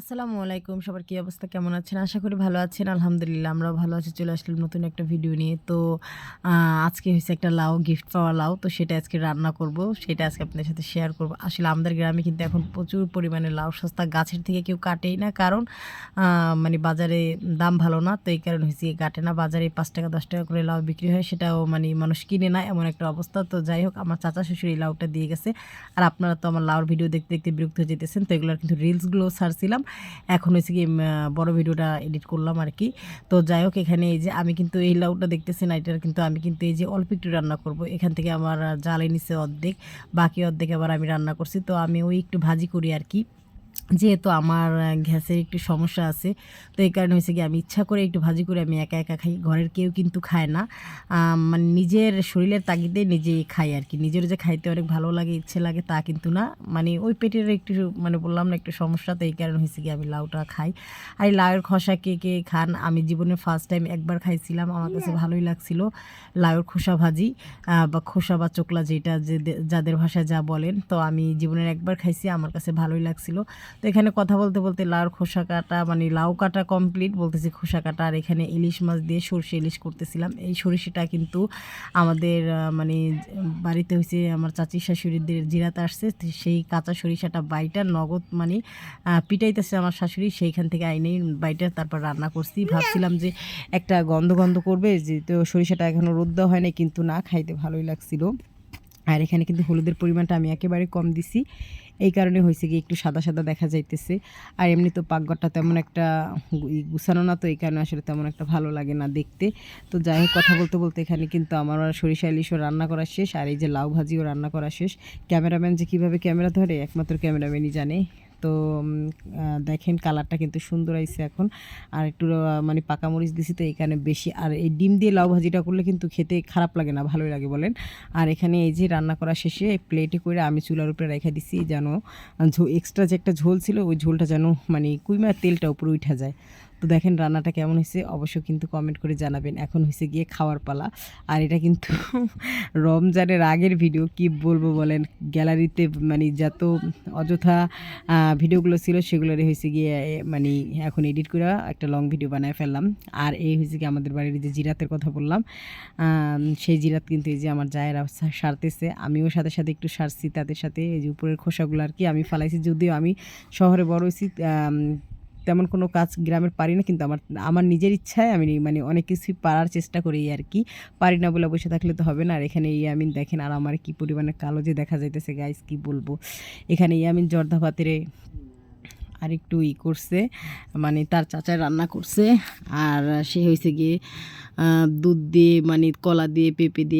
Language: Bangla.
আসসালামু আলাইকুম, সবার কি অবস্থা, কেমন আছেন? আশা করি ভালো আছেন। আলহামদুলিল্লাহ আমরাও ভালো আছি। চলে আসলাম নতুন একটা ভিডিও নিয়ে। তো আজকে হয়েছে একটা লাউ, গিফট পাওয়া লাউ। তো সেটা আজকে রান্না করব, সেটা আজকে আপনাদের সাথে শেয়ার করব। আসলে আমাদের গ্রামে কিন্তু এখন প্রচুর পরিমাণে লাউ সস্তা, গাছের থেকে কেউ কাটেই না, কারণ মানে বাজারে দাম ভালো না। তো এই কারণে হয়েছে কাটে না। বাজারে 5 টাকা 10 টাকা করে লাউ বিক্রি হয়, সেটাও মানে মানুষ কিনে না, এমন একটা অবস্থা। তো যাই হোক, আমার চাচা শ্বশুর এই লাউটা দিয়ে গেছে। আর আপনারা তো আমার লাউর ভিডিও দেখতে দেখতে বিরক্ত হয়ে যেতেছেন, তো এগুলোর কিন্তু রিলসগুলো ছাড়ছিলাম। এখন হয়েছে কি বড় ভিডিওটা এডিট করলাম আর কি। তো যাই হোক, এখানে এই যে আমি কিন্তু এই লাউটা দেখতেছি না, এটার কিন্তু আমি কিন্তু এই যে অল্প একটু রান্না করব। এখান থেকে আমার জ্বালে নিচে অর্ধেক, বাকি অর্ধেক আবার আমি রান্না করছি। তো আমি ওই একটু ভাজি করি আর কি, যেহেতু আমার গ্যাসের একটু সমস্যা আছে। তো এই কারণে হয়েছে কি আমি ইচ্ছা করে একটু ভাজি করে আমি একা একা খাই, ঘরের কেউ কিন্তু খায় না। মানে নিজের শরীরের তাগিদে নিজেই খাই আর কি। নিজের যে খাইতে অনেক ভালো লাগে, ইচ্ছে লাগে, তা কিন্তু না। মানে ওই পেটের একটু মানে বললাম না একটু সমস্যা, তো এই কারণে হয়েছে কি আমি লাউটা খাই। আর এই লাউয়ের খোসা কে কে খান? আমি জীবনে ফার্স্ট টাইম একবার খাইছিলাম, আমার কাছে ভালোই লাগছিল। লাউয়ের খোসা ভাজি বা খোসা বা চোকলা, যেটা যে যাদের ভাষায় যা বলেন। তো আমি জীবনের একবার খাইছি, আমার কাছে ভালোই লাগছিল। তো এখানে কথা বলতে বলতে লাউর খোসা কাটা মানে লাউ কাটা কমপ্লিট, বলতেছি খোসা কাটা। আর এখানে ইলিশ মাছ দিয়ে সরষে ইলিশ করতেছিলাম। এই সরিষাটা কিন্তু আমাদের মানে বাড়িতে হয়েছে আমার চাচি শাশুড়িদের জিরাতে আসছে, সেই কাঁচা সরিষাটা বাইটা নগদ মানে পিটাইতেছে আমার শাশুড়ি, সেইখান থেকে আইনেই বাইটা তারপর রান্না করছি। ভাবছিলাম যে একটা গন্ধ গন্ধ করবে, যে তো সরিষাটা এখনও রোদ দেওয়া হয় না, কিন্তু না, খাইতে ভালোই লাগছিল। আর এখানে কিন্তু হলুদের পরিমাণটা আমি একেবারে কম দিছি, এই কারণে হয়েছে কি একটু সাদা সাদা দেখা যাইতেছে। আর এমনি তো পাকঘরটা তেমন একটা গুছানো না, তো এই কারণে আসলে তেমন একটা ভালো লাগে না দেখতে। তো যাই হোক, কথা বলতে বলতে এখানে কিন্তু আমার সরিষা ইলিশও রান্না করা শেষ, আর এই যে লাউ ভাজিও রান্না করা শেষ। ক্যামেরাম্যান যে কীভাবে ক্যামেরা ধরে একমাত্র ক্যামেরাম্যানই জানে। তো দেখেন কালারটা কিন্তু সুন্দর আইছে এখন। আর একটু মানে পাকা মরিচ দিছি, তো এখানে বেশি। আর এই ডিম দিয়ে লাউ ভাজিটা করলে কিন্তু খেতে খারাপ লাগে না, ভালোই লাগে বলেন। আর এখানে এই যে রান্না করা শেষে প্লেটে করে আমি চুলার উপরে রেখে দিছি, যেন এক্সট্রা যে একটা ঝোল ছিল ওই ঝোলটা যেন মানে কুইমার তেলটা উপরে উঠে যায়। তো দেখেন রান্নাটা কেমন হয়েছে অবশ্যই কিন্তু কমেন্ট করে জানাবেন। এখন হয়েছে গিয়ে খাওয়ার পালা। আর এটা কিন্তু রমজানের আগের ভিডিও, কি বলবো বলেন। গ্যালারিতে মানে যত অযথা ভিডিওগুলো ছিল সেগুলোর হয়েছে গিয়ে মানে এখন এডিট করে একটা লং ভিডিও বানায় ফেললাম। আর এই হয়েছে কি আমাদের বাড়ির যে জিরাতের কথা বললাম, সেই জিরাত কিন্তু এই যে আমার জায়েরা সারতেছে, আমিও সাথে সাথে একটু সারছি তাদের সাথে। এই যে উপরের খোসাগুলো আর কি আমি ফালাইছি, যদিও আমি শহরে বড় হয়েছি, তেমন কোনো কাজ গ্রামের পারি না, কিন্তু আমার আমার নিজের ইচ্ছায় আমি মানে অনেক কিছুই পারার চেষ্টা করি আর কি। পারি না বলে বসে থাকলে তো হবে না। আর এখানে ইয়ামিন দেখেন, আর আমার কি পরিমাণে কালো যে দেখা যাইতেছে গাইস, কি বলবো। এখানে ইয়ামিন জর্দা ভাতেরে আর একটু করছে, মানে তার চাচায় রান্না করছে। আর সে হয়েছে গিয়ে দুধ দিয়ে মানে কলা দিয়ে পেঁপে দিয়ে